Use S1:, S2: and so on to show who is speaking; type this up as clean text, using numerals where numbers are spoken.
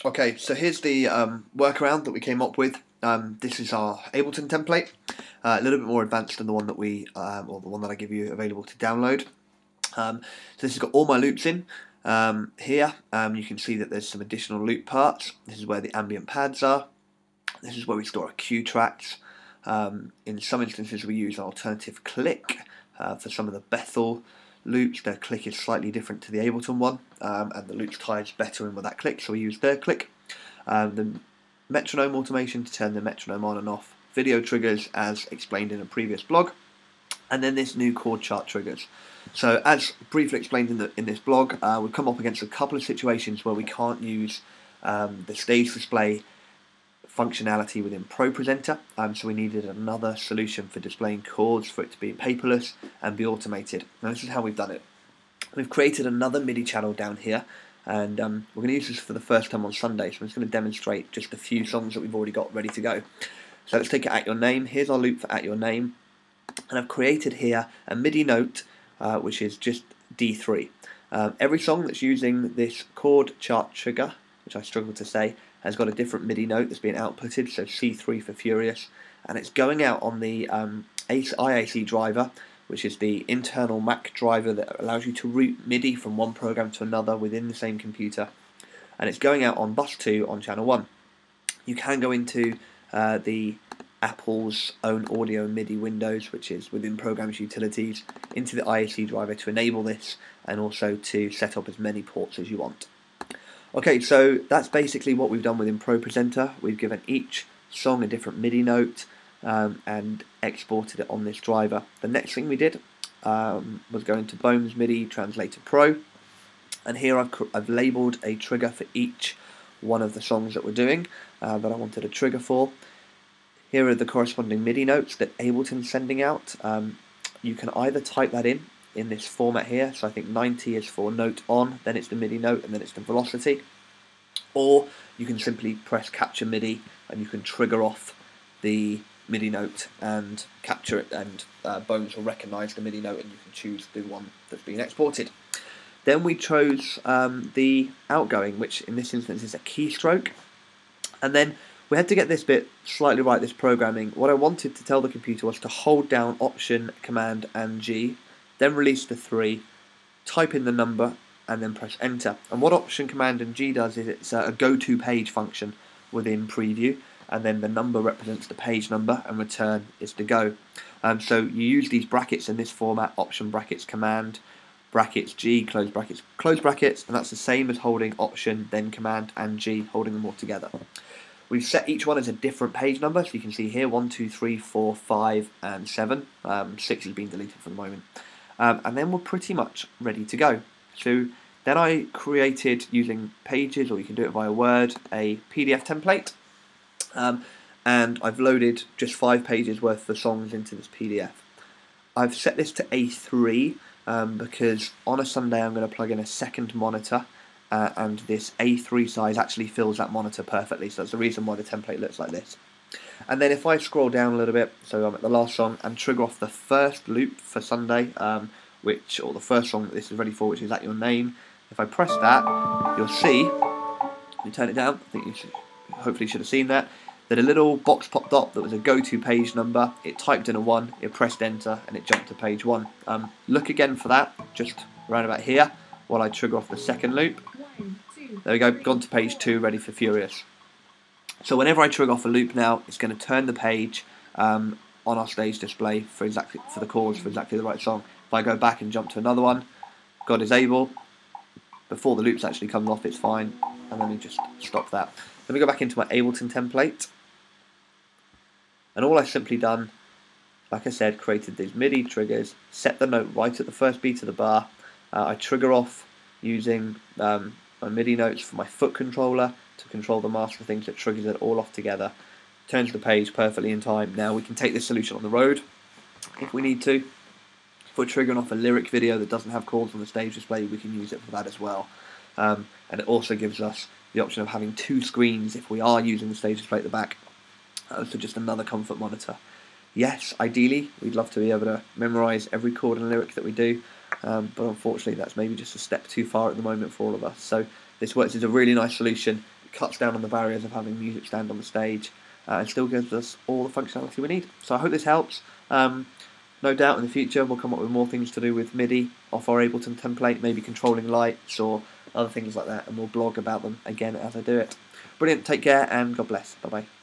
S1: Okay, so here's the workaround that we came up with. This is our Ableton template, a little bit more advanced than the one that or the one that I give you available to download. So this has got all my loops in. Here you can see that there's some additional loop parts. This is where the ambient pads are. This is where we store our cue tracks. In some instances we use an alternative click for some of the Bethel loops. Their click is slightly different to the Ableton one, and the loops ties better in with that click, so we use their click. The metronome automation to turn the metronome on and off, video triggers as explained in a previous blog, and then this new chord chart triggers. So as briefly explained in this blog, we've come up against a couple of situations where we can't use the stage display functionality within Pro Presenter, so we needed another solution for displaying chords for it to be paperless and be automated. Now this is how we've done it. We've created another MIDI channel down here, and we're going to use this for the first time on Sunday, so I'm just going to demonstrate just a few songs that we've already got ready to go. So let's take it At Your Name. Here's our loop for At Your Name, and I've created here a MIDI note which is just D3. Every song that's using this chord chart trigger, which I struggle to say, has got a different MIDI note that's being outputted, so C3 for Furious, and it's going out on the IAC driver, which is the internal Mac driver that allows you to route MIDI from one program to another within the same computer, and it's going out on bus 2 on channel 1. You can go into the Apple's own audio MIDI windows, which is within Programs Utilities, into the IAC driver to enable this, and also to set up as many ports as you want. Okay, so that's basically what we've done within Pro Presenter. We've given each song a different MIDI note and exported it on this driver. The next thing we did was go into Bohm's MIDI Translator Pro, and here I've labelled a trigger for each one of the songs that we're doing that I wanted a trigger for. Here are the corresponding MIDI notes that Ableton's sending out. You can either type that in this format here, so I think 90 is for note on, then it's the MIDI note, and then it's the velocity, or you can simply press capture MIDI and you can trigger off the MIDI note and capture it, and Bohm's will recognise the MIDI note and you can choose the one that's being exported. Then we chose the outgoing, which in this instance is a keystroke, and then we had to get this bit slightly right, this programming. What I wanted to tell the computer was to hold down Option, Command and G, then release the 3, type in the number, and then press enter. And what Option, Command and G does is it's a go-to page function within Preview, and then the number represents the page number and return is the go. So you use these brackets in this format, Option brackets Command, brackets G, close brackets, and that's the same as holding Option, then Command and G, holding them all together. We've set each one as a different page number, so you can see here 1, 2, 3, 4, 5 and 7. 6 has been deleted for the moment. And then we're pretty much ready to go. So then I created, using Pages, or you can do it via Word, a PDF template, and I've loaded just 5 pages worth of songs into this PDF. I've set this to A3 because on a Sunday I'm going to plug in a second monitor, and this A3 size actually fills that monitor perfectly, so that's the reason why the template looks like this. And then if I scroll down a little bit, so I'm at the last song, and trigger off the first loop for Sunday, or the first song that this is ready for, which is At Your Name. If I press that, you'll see, you turn it down, I think you hopefully should have seen that a little box popped up that was a go-to page number. It typed in a 1, it pressed enter, and it jumped to page 1. Look again for that, just around about here, while I trigger off the second loop. There we go, gone to page 2, ready for Furious. So whenever I trigger off a loop now, it's going to turn the page on our stage display for the chords for exactly the right song. If I go back and jump to another one, God is able, before the loops actually come off, it's fine, and then we just stop that. Let me go back into my Ableton template, and all I've simply done, like I said, created these MIDI triggers, set the note right at the first beat of the bar. I trigger off using my MIDI notes for my foot controller to control the master things, that triggers it all off together, turns the page perfectly in time. Now we can take this solution on the road if we need to. If we're triggering off a lyric video that doesn't have chords on the stage display, we can use it for that as well. And it also gives us the option of having 2 screens if we are using the stage display at the back, so just another comfort monitor. Yes, ideally we'd love to be able to memorise every chord and lyric that we do, but unfortunately that's maybe just a step too far at the moment for all of us. So this works as a really nice solution cuts down on the barriers of having music stand on the stage, and still gives us all the functionality we need. So I hope this helps. No doubt in the future we'll come up with more things to do with MIDI off our Ableton template, maybe controlling lights or other things like that, and we'll blog about them again as I do it. Brilliant, take care and God bless. Bye bye.